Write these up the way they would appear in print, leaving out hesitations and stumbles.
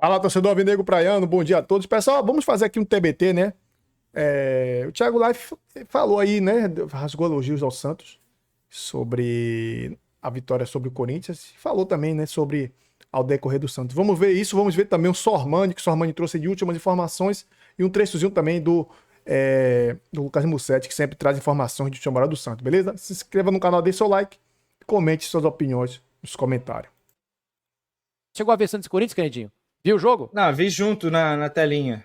Fala, torcedor Alvinegro Praiano, bom dia a todos. Pessoal, vamos fazer aqui um TBT, né? O Thiago Life falou aí, né? Rasgou elogios ao Santos sobre a vitória sobre o Corinthians. Falou também, né? Sobre ao decorrer do Santos. Vamos ver isso, vamos ver também o Sormani, que o Sormani trouxe de últimas informações, e um trechozinho também do Lucas Mussetti, que sempre traz informações de última hora do Santos, beleza? Se inscreva no canal, dê seu like, comente suas opiniões nos comentários. Chegou a ver Santos e Corinthians, Canedinho? Viu o jogo? Não, vi junto na telinha.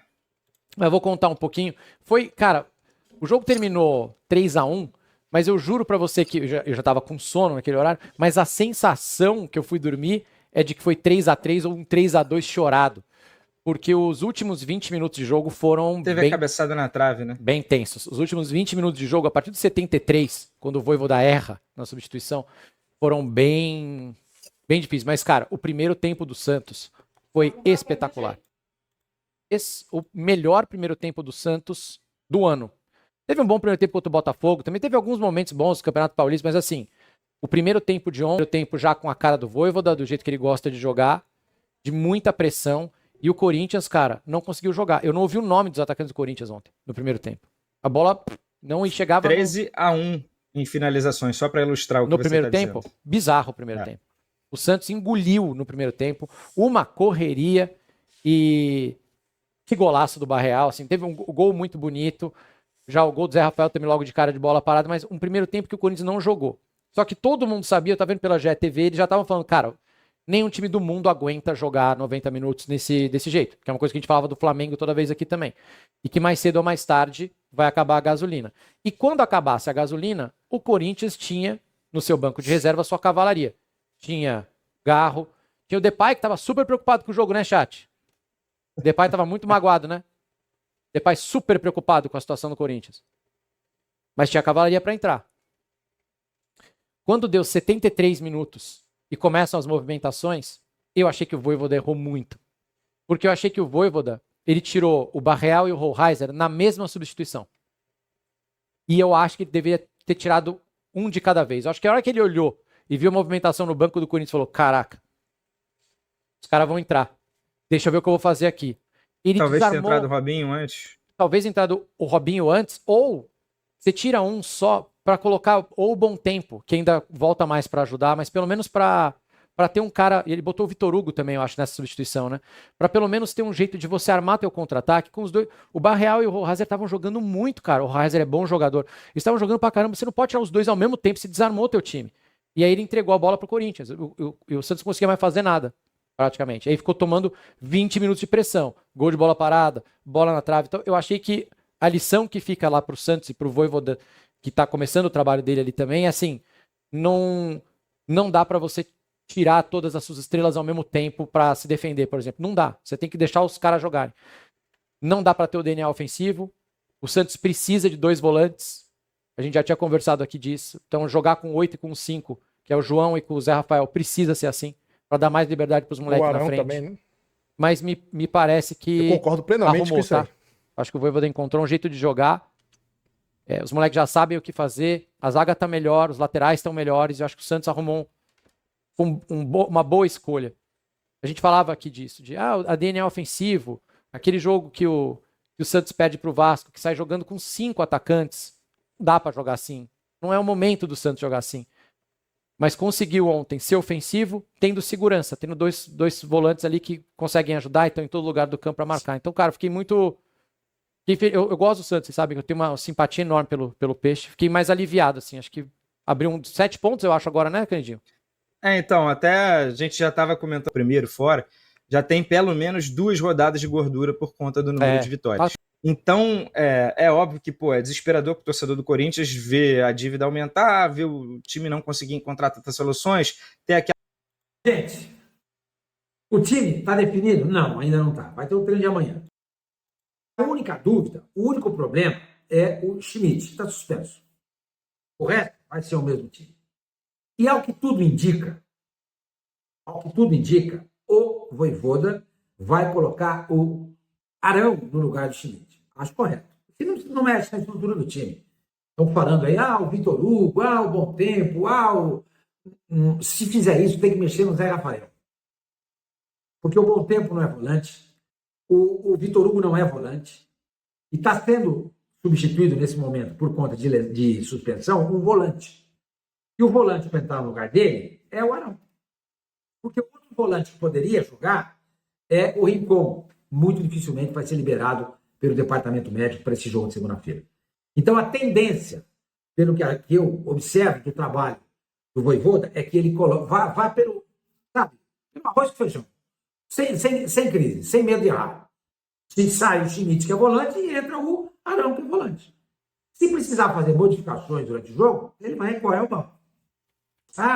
Mas eu vou contar um pouquinho. Cara, o jogo terminou 3-1, mas eu juro pra você que eu já tava com sono naquele horário, mas a sensação que eu fui dormir é de que foi 3-3 ou um 3-2 chorado. Porque os últimos 20 minutos de jogo foram Teve a cabeçada na trave, né? bem tensos. Os últimos 20 minutos de jogo, a partir de 73, quando o Vojvoda erra na substituição, foram bem difíceis. Mas, cara, o primeiro tempo do Santos foi espetacular. O melhor primeiro tempo do Santos do ano. Teve um bom primeiro tempo contra o Botafogo, também teve alguns momentos bons do Campeonato Paulista, mas assim, o primeiro tempo de ontem, o tempo já com a cara do Vojvoda, do jeito que ele gosta de jogar, de muita pressão, e o Corinthians, cara, não conseguiu jogar. Eu não ouvi o nome dos atacantes do Corinthians ontem, no primeiro tempo. A bola não chegava... 13-1 em finalizações, só para ilustrar o que no você primeiro tá tempo, dizendo. bizarro o primeiro tempo. O Santos engoliu no primeiro tempo, uma correria e que golaço do Barreal, assim, teve um gol muito bonito, já o gol do Zé Rafael também logo de cara de bola parada, mas um primeiro tempo que o Corinthians não jogou. Só que todo mundo sabia, eu tava vendo pela GTV, eles já estavam falando, cara, nenhum time do mundo aguenta jogar 90 minutos desse jeito, que é uma coisa que a gente falava do Flamengo toda vez aqui também. E que mais cedo ou mais tarde vai acabar a gasolina. E quando acabasse a gasolina, o Corinthians tinha no seu banco de reserva a sua cavalaria. Tinha Garro, tinha o Depay, que estava super preocupado com o jogo, né, chat? O Depay estava muito magoado, né? O Depay super preocupado com a situação do Corinthians. Mas tinha a cavalaria para entrar. Quando deu 73 minutos e começam as movimentações, eu achei que o Vojvoda errou muito. Porque eu achei que o Vojvoda, ele tirou o Barreal e o Rollheiser na mesma substituição. E eu acho que ele deveria ter tirado um de cada vez. Eu acho que a hora que ele olhou e viu a movimentação no banco do Corinthians, falou, caraca, os caras vão entrar. Deixa eu ver o que eu vou fazer aqui. Ele Talvez tenha desarmou, entrado o Robinho antes. talvez entrado o Robinho antes, ou você tira um só para colocar ou o Bom Tempo, que ainda volta mais para ajudar, mas pelo menos para ter um cara, ele botou o Vitor Hugo também, eu acho, nessa substituição, né? Para pelo menos ter um jeito de você armar teu contra-ataque com os dois. O Barreal e o Rollheiser estavam jogando muito, cara. O Rollheiser é bom jogador. Eles estavam jogando pra caramba, você não pode tirar os dois ao mesmo tempo, você desarmou teu time. E aí ele entregou a bola pro Corinthians. E o Santos não conseguia mais fazer nada, praticamente. Aí ficou tomando 20 minutos de pressão. Gol de bola parada, bola na trave. Então eu achei que a lição que fica lá pro Santos e pro Vojvoda, que tá começando o trabalho dele ali também, é assim, não dá pra você tirar todas as suas estrelas ao mesmo tempo pra se defender, por exemplo. Não dá. Você tem que deixar os caras jogarem. Não dá pra ter o DNA ofensivo. O Santos precisa de dois volantes. A gente já tinha conversado aqui disso. Então, jogar com 8 e com 5, que é o João e com o Zé Rafael, precisa ser assim, para dar mais liberdade para os moleques na frente. Também, né? Mas me parece que... Eu concordo plenamente com isso aí. Acho que o Vojvoda encontrou um jeito de jogar. Os moleques já sabem o que fazer. A zaga tá melhor, os laterais estão melhores. Eu acho que o Santos arrumou uma boa escolha. A gente falava aqui disso, de a DNA ofensivo, aquele jogo que o Santos perde pro Vasco, que sai jogando com 5 atacantes. Não dá para jogar assim. Não é o momento do Santos jogar assim. Mas conseguiu ontem ser ofensivo, tendo segurança, tendo dois volantes ali que conseguem ajudar e estão em todo lugar do campo para marcar. Então, cara, fiquei muito... Eu gosto do Santos, vocês sabem que eu tenho uma simpatia enorme pelo Peixe. Fiquei mais aliviado, assim. Acho que abriu 7 pontos, eu acho, agora, né, Canidinho? Então, até a gente já estava comentando primeiro fora, já tem pelo menos 2 rodadas de gordura por conta do número de vitórias. Então, é óbvio que, é desesperador para o torcedor do Corinthians ver a dívida aumentar, ver o time não conseguir encontrar tantas soluções, ter aquela... Gente, o time está definido? Não, ainda não está. Vai ter o treino de amanhã. A única dúvida, o único problema é o Schmidt, está suspenso. O resto vai ser o mesmo time. E ao que tudo indica, o Vojvoda vai colocar o Arão no lugar do Schmidt. Acho correto. Se não mexe na estrutura do time. Estão falando aí, o Vitor Hugo, o Bom Tempo, se fizer isso, tem que mexer no Zé Rafael. porque o Bom Tempo não é volante, o Vitor Hugo não é volante, e está sendo substituído nesse momento, por conta de suspensão, um volante. E o volante para entrar no lugar dele é o Arão. Porque o outro volante que poderia jogar é o Rincon. Muito dificilmente vai ser liberado pelo departamento médico para esse jogo de segunda-feira. Então, a tendência, pelo que eu observo do trabalho do Vojvoda, é que ele vá pelo, sabe, pelo arroz com feijão. Sem crise, sem medo de errar. Se sai o Schmidt, que é volante, e entra o Arão, que é volante. Se precisar fazer modificações durante o jogo, ele vai recorrer ao banco.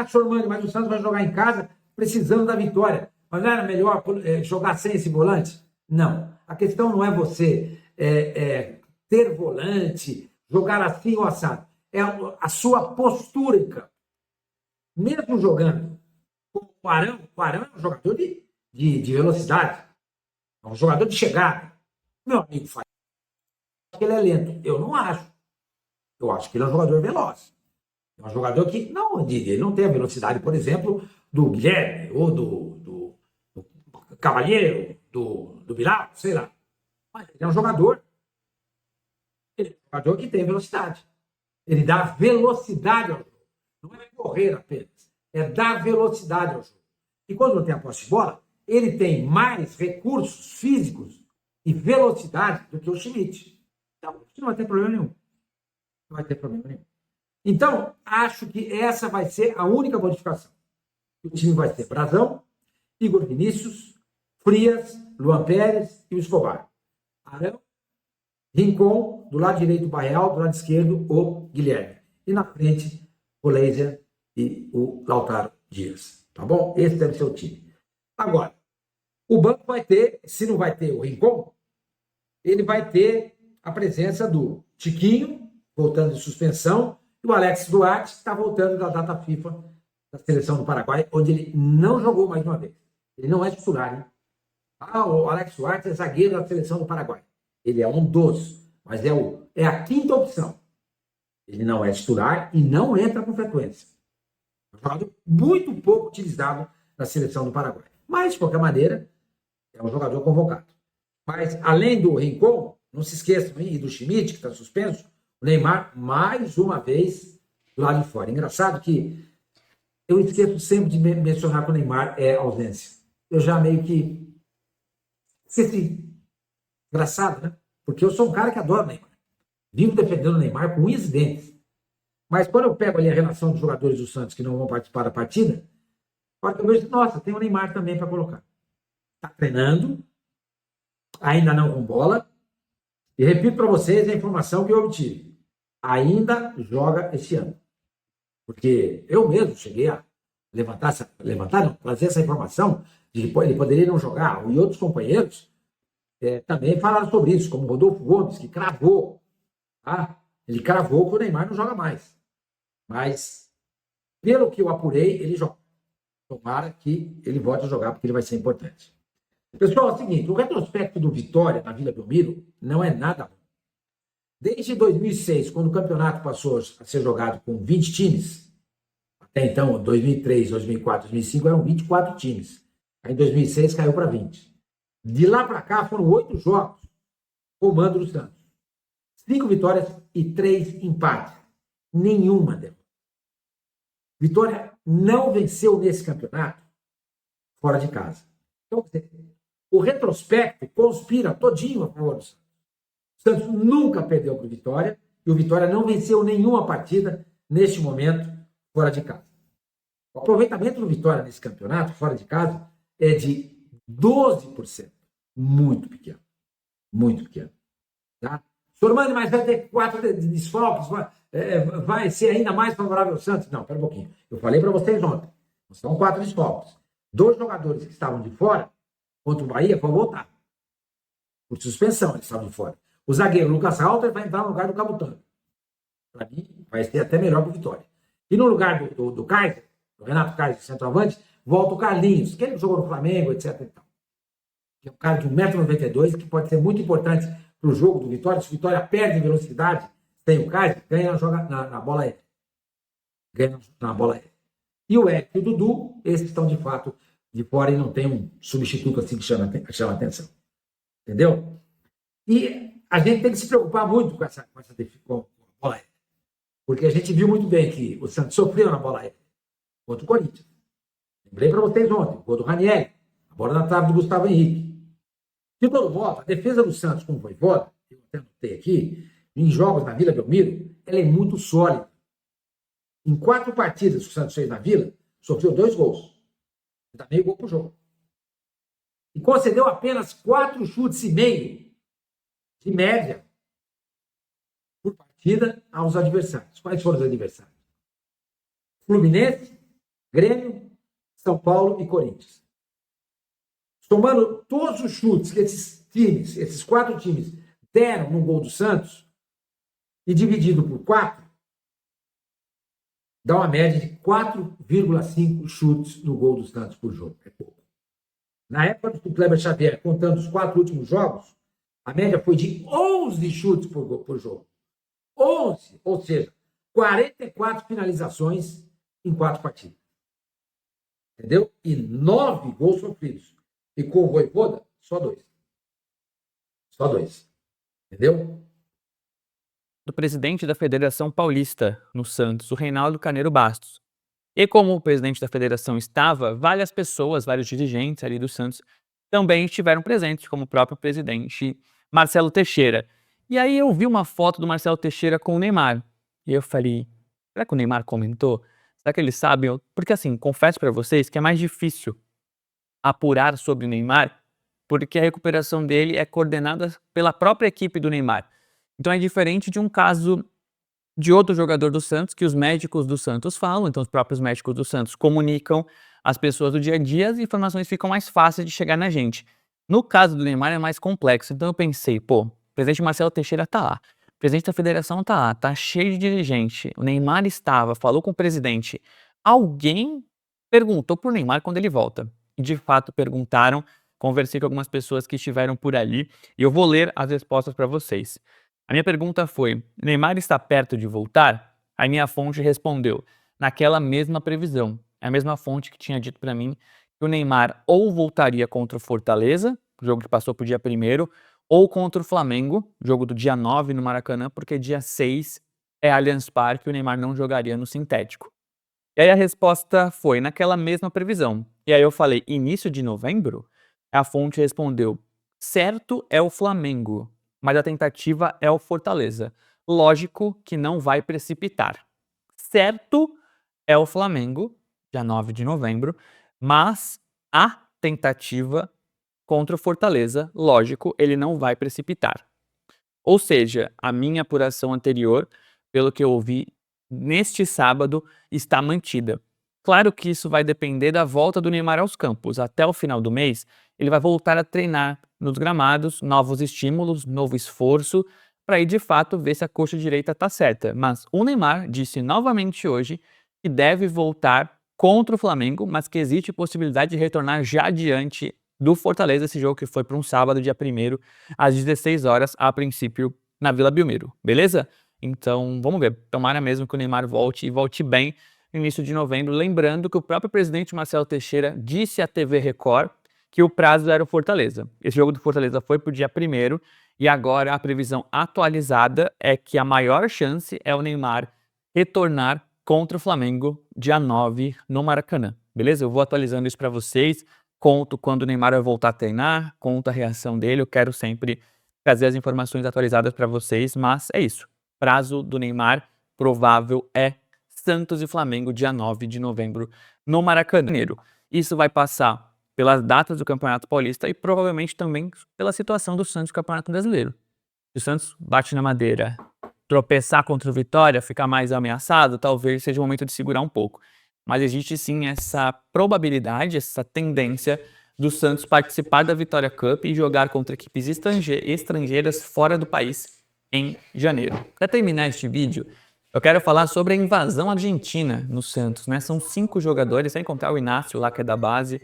Sormani, mas o Santos vai jogar em casa precisando da vitória. Mas não era melhor jogar sem esse volante? Não. A questão não é você ter volante, jogar assim ou assado. É a sua postura em campo. Mesmo jogando com o Arão é um jogador de velocidade. É um jogador de chegada. Meu amigo faz. Que ele é lento. Eu não acho. Eu acho que ele é um jogador veloz. É um jogador que ele não tem a velocidade, por exemplo, do Guilherme ou do Cavalheiro, do Bilal, sei lá. Mas ele é um jogador. Ele é um jogador que tem velocidade. Ele dá velocidade ao jogo. Não é correr apenas. É dar velocidade ao jogo. E quando não tem a posse de bola, ele tem mais recursos físicos e velocidade do que o Schmidt. Então, não vai ter problema nenhum. Não vai ter problema nenhum. Então, acho que essa vai ser a única modificação. O time vai ter Brazão, Igor Vinícius, Frias, Luan Pérez e o Escobar. Arão, Rincon, do lado direito o Barreal, do lado esquerdo o Guilherme. E na frente o Laser e o Lautaro Dias. Tá bom? Esse deve ser o time. Agora, o banco vai ter, se não vai ter o Rincon, ele vai ter a presença do Tiquinho, voltando de suspensão, e o Alex Duarte, que está voltando da data FIFA da seleção do Paraguai, onde ele não jogou mais uma vez. Ele não é titular, hein? O Alex Duarte é zagueiro da seleção do Paraguai. Ele é um dos, mas é a quinta opção. Ele não é titular e não entra com frequência. É um jogador muito pouco utilizado na seleção do Paraguai. Mas, de qualquer maneira, é um jogador convocado. Mas, além do Rincon, não se esqueçam aí do Schmidt, que está suspenso, o Neymar, mais uma vez, do lado de fora. Engraçado que eu esqueço sempre de mencionar que o Neymar é ausência. Eu já meio que esqueci. Engraçado, né? Porque eu sou um cara que adora o Neymar. Vivo defendendo o Neymar com unhas e dentes. Mas quando eu pego ali a relação dos jogadores do Santos que não vão participar da partida, eu vejo, nossa, tem o Neymar também para colocar. Está treinando, ainda não com bola. E repito para vocês a informação que eu obtive. Ainda joga esse ano. Porque eu mesmo cheguei a trazer essa informação de que ele poderia não jogar. E outros companheiros também falaram sobre isso, como o Rodolfo Gomes, que cravou. Tá? Ele cravou que o Neymar não joga mais. Mas, pelo que eu apurei, ele joga. Tomara que ele volte a jogar, porque ele vai ser importante. Pessoal, é o seguinte, o retrospecto do Vitória na Vila Belmiro não é nada bom. Desde 2006, quando o campeonato passou a ser jogado com 20 times, até então, 2003, 2004, 2005, eram 24 times. Aí, em 2006, caiu para 20. De lá para cá, foram 8 jogos com o mando do Santos. 5 vitórias e 3 empates. Nenhuma delas. Vitória não venceu nesse campeonato fora de casa. Então, o retrospecto conspira todinho a favor do Santos. O Santos nunca perdeu para o Vitória e o Vitória não venceu nenhuma partida neste momento fora de casa. O aproveitamento do Vitória nesse campeonato fora de casa é de 12%. Muito pequeno. Muito pequeno. Tá? Sormani, mas vai ter 4 desfalques, vai ser ainda mais favorável ao Santos? Não, espera um pouquinho. Eu falei para vocês ontem. São 4 desfalques. 2 jogadores que estavam de fora contra o Bahia vão voltar. Por suspensão, eles estavam de fora. O zagueiro Lucas Halter vai entrar no lugar do Camutanga. Para mim, vai ser até melhor que o Vitória. E no lugar do Kaiser, do Renato Kaiser, centroavante, volta o Carlinhos, que ele jogou no Flamengo, etc. Que é um cara de 1,92 m, que pode ser muito importante para o jogo do Vitória. Se o Vitória perde em velocidade, tem o Kaiser, ganha na bola aérea. Ganha na bola aérea. E o Eric e o Dudu, esses estão de fato de fora e não tem um substituto assim que chama atenção. Entendeu? E a gente tem que se preocupar muito com a bola aérea. Porque a gente viu muito bem que o Santos sofreu na bola aérea contra o Corinthians. Lembrei para vocês ontem, o gol do Ranieri, a bola na trave do Gustavo Henrique. De todo modo, a defesa do Santos com o Vojvoda, eu até notei aqui, em jogos na Vila Belmiro, ela é muito sólida. Em 4 partidas que o Santos fez na Vila, sofreu 2 gols. Dá meio gol pro jogo. E concedeu apenas 4 chutes e meio de média por partida aos adversários. Quais foram os adversários? Fluminense, Grêmio, São Paulo e Corinthians. Somando todos os chutes que esses 4 times deram no gol do Santos e dividido por 4, dá uma média de 4,5 chutes no gol do Santos por jogo. É pouco. Na época do Kleber Xavier, contando os 4 últimos jogos, a média foi de 11 chutes por jogo. 11, ou seja, 44 finalizações em 4 partidas. Entendeu? E 9 gols sofridos. E com o Vojvoda, só 2. Só 2. Entendeu? Do presidente da Federação Paulista no Santos, o Reinaldo Carneiro Bastos. E como o presidente da federação estava, várias pessoas, vários dirigentes ali do Santos também estiveram presentes, como o próprio presidente Marcelo Teixeira. E aí eu vi uma foto do Marcelo Teixeira com o Neymar. E eu falei, será que o Neymar comentou? Será que eles sabem? Porque assim, confesso para vocês que é mais difícil apurar sobre o Neymar, porque a recuperação dele é coordenada pela própria equipe do Neymar. Então é diferente de um caso de outro jogador do Santos, que os médicos do Santos falam, então os próprios médicos do Santos comunicam às pessoas do dia a dia, as informações ficam mais fáceis de chegar na gente. No caso do Neymar é mais complexo, então eu pensei, o presidente Marcelo Teixeira tá lá, o presidente da federação tá lá, tá cheio de dirigente, o Neymar estava, falou com o presidente, alguém perguntou pro Neymar quando ele volta. E de fato perguntaram, conversei com algumas pessoas que estiveram por ali, e eu vou ler as respostas para vocês. A minha pergunta foi, Neymar está perto de voltar? A minha fonte respondeu, naquela mesma previsão. É a mesma fonte que tinha dito para mim que o Neymar ou voltaria contra o Fortaleza, jogo que passou para o dia 1º, ou contra o Flamengo, jogo do dia 9 no Maracanã, porque dia 6 é Allianz Parque e o Neymar não jogaria no sintético. E aí a resposta foi naquela mesma previsão. E aí eu falei, início de novembro? A fonte respondeu, certo é o Flamengo, mas a tentativa é o Fortaleza. Lógico que não vai precipitar. Certo é o Flamengo, dia 9 de novembro, mas a tentativa contra o Fortaleza, lógico, ele não vai precipitar. Ou seja, a minha apuração anterior, pelo que eu ouvi neste sábado, está mantida. Claro que isso vai depender da volta do Neymar aos campos. Até o final do mês, ele vai voltar a treinar nos gramados, novos estímulos, novo esforço, para aí de fato ver se a coxa direita está certa. Mas o Neymar disse novamente hoje que deve voltar contra o Flamengo, mas que existe possibilidade de retornar já diante do Fortaleza, esse jogo que foi para um sábado, dia 1º, às 16 horas, a princípio, na Vila Belmiro. Beleza? Então, vamos ver. Tomara mesmo que o Neymar volte e volte bem no início de novembro. Lembrando que o próprio presidente Marcelo Teixeira disse à TV Record que o prazo era o Fortaleza. Esse jogo do Fortaleza foi para o dia 1º e agora a previsão atualizada é que a maior chance é o Neymar retornar contra o Flamengo dia 9 no Maracanã. Beleza? Eu vou atualizando isso para vocês. Conto quando o Neymar vai voltar a treinar, conto a reação dele. Eu quero sempre trazer as informações atualizadas para vocês, mas é isso. Prazo do Neymar provável é Santos e Flamengo, dia 9 de novembro, no Maracanã. Isso vai passar pelas datas do Campeonato Paulista e provavelmente também pela situação do Santos no Campeonato Brasileiro. Se o Santos bate na madeira, tropeçar contra o Vitória, ficar mais ameaçado, talvez seja o momento de segurar um pouco. Mas existe sim essa probabilidade, essa tendência do Santos participar da Vitória Cup e jogar contra equipes estrangeiras fora do país em janeiro. Para terminar este vídeo, eu quero falar sobre a invasão argentina no Santos, né? São 5 jogadores, sem contar o Inácio lá que é da base.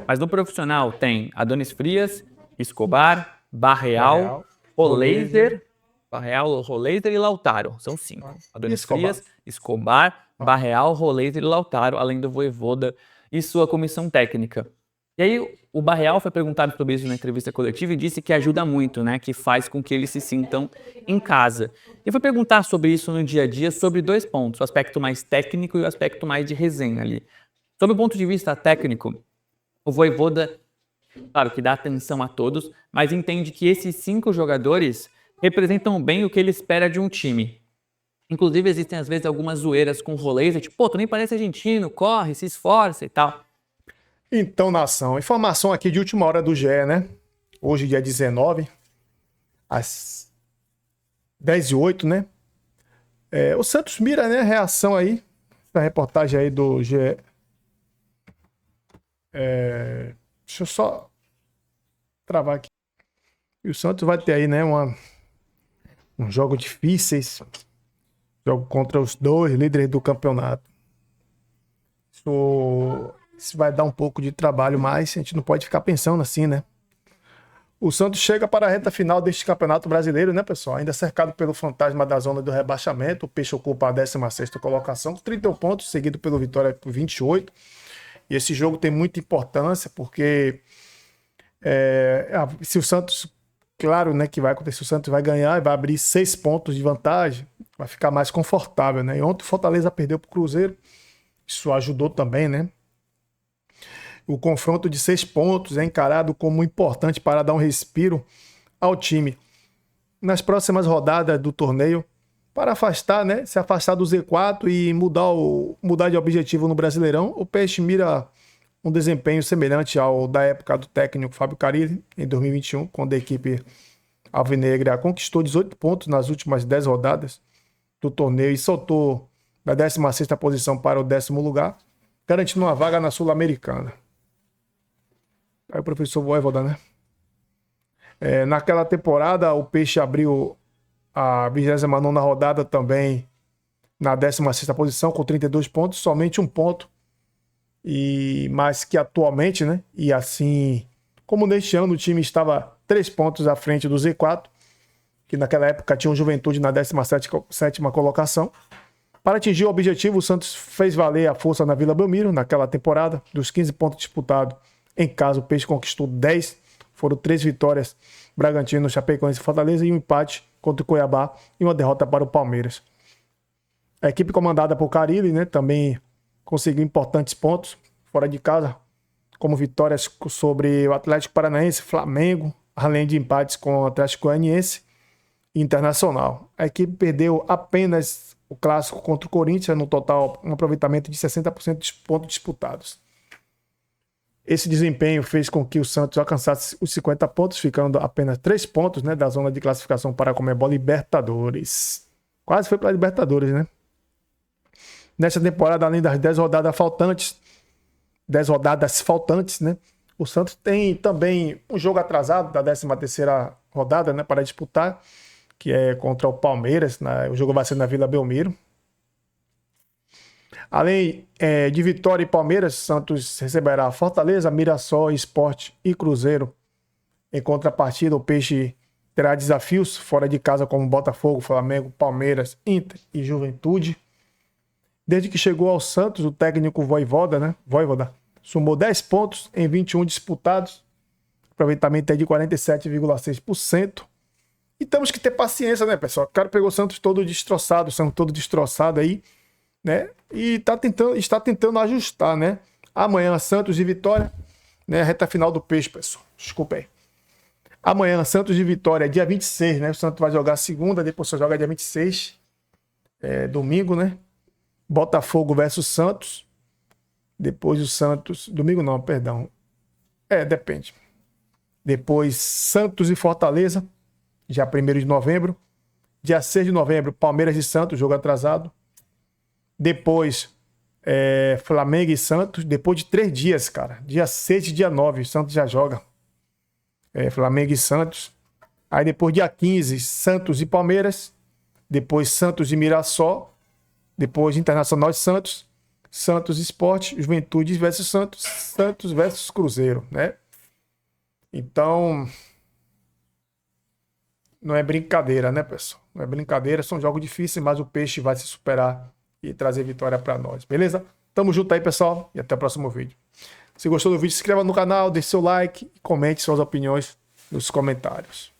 Mas no profissional tem Adonis Frias, Escobar, Barreal, Roleiser e Lautaro. São 5. Adonis Frias, Escobar, Barreal, Roleiser e Lautaro, além do Vojvoda e sua comissão técnica. E aí o Barreal foi perguntado sobre isso na entrevista coletiva e disse que ajuda muito, né? Que faz com que eles se sintam em casa. E eu fui perguntar sobre isso no dia a dia, sobre 2 pontos, o aspecto mais técnico e o aspecto mais de resenha ali. Sob o ponto de vista técnico, o Vojvoda, claro que dá atenção a todos, mas entende que esses 5 jogadores representam bem o que ele espera de um time. Inclusive, existem às vezes algumas zoeiras com rolês, tipo, pô, tu nem parece argentino, corre, se esforça e tal. Então, nação, informação aqui de última hora do GE, né? Hoje, dia 19, às 10h08, né? O Santos mira, né? Reação aí, da reportagem aí do GE. Deixa eu só travar aqui. E o Santos vai ter aí, né? Um jogo difíceis. Jogo contra os 2 líderes do campeonato. Isso vai dar um pouco de trabalho, mas a gente não pode ficar pensando assim, né? O Santos chega para a reta final deste campeonato brasileiro, né, pessoal? Ainda cercado pelo fantasma da zona do rebaixamento. O Peixe ocupa a 16ª colocação, com 31 pontos, seguido pelo Vitória por 28. E esse jogo tem muita importância, porque se o Santos, claro, né, que vai acontecer, o Santos vai ganhar e vai abrir 6 pontos de vantagem, vai ficar mais confortável, né? E ontem o Fortaleza perdeu para o Cruzeiro, isso ajudou também, né? O confronto de 6 pontos é encarado como importante para dar um respiro ao time nas próximas rodadas do torneio, para afastar, né? Se afastar do Z4 e mudar de objetivo no Brasileirão. O Peixe mira um desempenho semelhante ao da época do técnico Fábio Carille, em 2021, quando a equipe alvinegra conquistou 18 pontos nas últimas 10 rodadas do torneio e soltou da 16ª posição para o 10º lugar, garantindo uma vaga na Sul-Americana. Aí o professor Vojvoda, né? Naquela temporada, o Peixe abriu a 29ª rodada também na 16ª posição, com 32 pontos, somente 1 ponto. Mas que atualmente, né? E assim, como neste ano o time estava 3 pontos à frente do Z4, que naquela época tinha o Juventude na 17ª colocação. Para atingir o objetivo, o Santos fez valer a força na Vila Belmiro naquela temporada. Dos 15 pontos disputados, em casa o Peixe conquistou 10. Foram 3 vitórias: Bragantino, Chapecoense e Fortaleza, e um empate contra o Cuiabá e uma derrota para o Palmeiras. A equipe comandada por Carille, né, também conseguiu importantes pontos fora de casa, como vitórias sobre o Atlético Paranaense, Flamengo, além de empates com o Atlético Goianiense e Internacional. A equipe perdeu apenas o clássico contra o Corinthians, no total um aproveitamento de 60% dos pontos disputados. Esse desempenho fez com que o Santos alcançasse os 50 pontos, ficando apenas 3 pontos, né, da zona de classificação para a Conmebol Libertadores. Quase foi para a Libertadores, né? Nessa temporada, além das 10 rodadas faltantes, né, o Santos tem também um jogo atrasado da 13ª rodada, né, para disputar, que é contra o Palmeiras. O jogo vai ser na Vila Belmiro. Além de Vitória e Palmeiras, Santos receberá Fortaleza, Mirassol, Sport e Cruzeiro. Em contrapartida, o Peixe terá desafios fora de casa como Botafogo, Flamengo, Palmeiras, Inter e Juventude. Desde que chegou ao Santos, o técnico Vojvoda somou 10 pontos em 21 disputados. O aproveitamento é de 47,6%. E temos que ter paciência, né, pessoal? O cara pegou o Santos todo destroçado aí, né? E está tentando ajustar, né? Amanhã, Santos e Vitória, né? Reta final do Peixe, pessoal. Desculpa aí. Amanhã, Santos e Vitória, dia 26, né? O Santos vai jogar segunda, depois só joga dia 26. Domingo, né? Botafogo versus Santos. Depois o Santos... Domingo não, perdão. Depende. Depois Santos e Fortaleza, dia 1º de novembro. Dia 6 de novembro, Palmeiras e Santos, jogo atrasado. Depois, Flamengo e Santos. Depois de 3 dias, cara. Dia 6 e dia 9, Santos já joga. Flamengo e Santos. Aí depois, dia 15, Santos e Palmeiras. Depois, Santos e Mirassol. Depois, Internacional e Santos. Santos e Sport. Juventude versus Santos. Santos versus Cruzeiro, né? Então, não é brincadeira, né, pessoal? Não é brincadeira, são jogos difíceis, mas o Peixe vai se superar e trazer vitória para nós, beleza? Tamo junto aí, pessoal, e até o próximo vídeo. Se gostou do vídeo, se inscreva no canal, deixe seu like e comente suas opiniões nos comentários.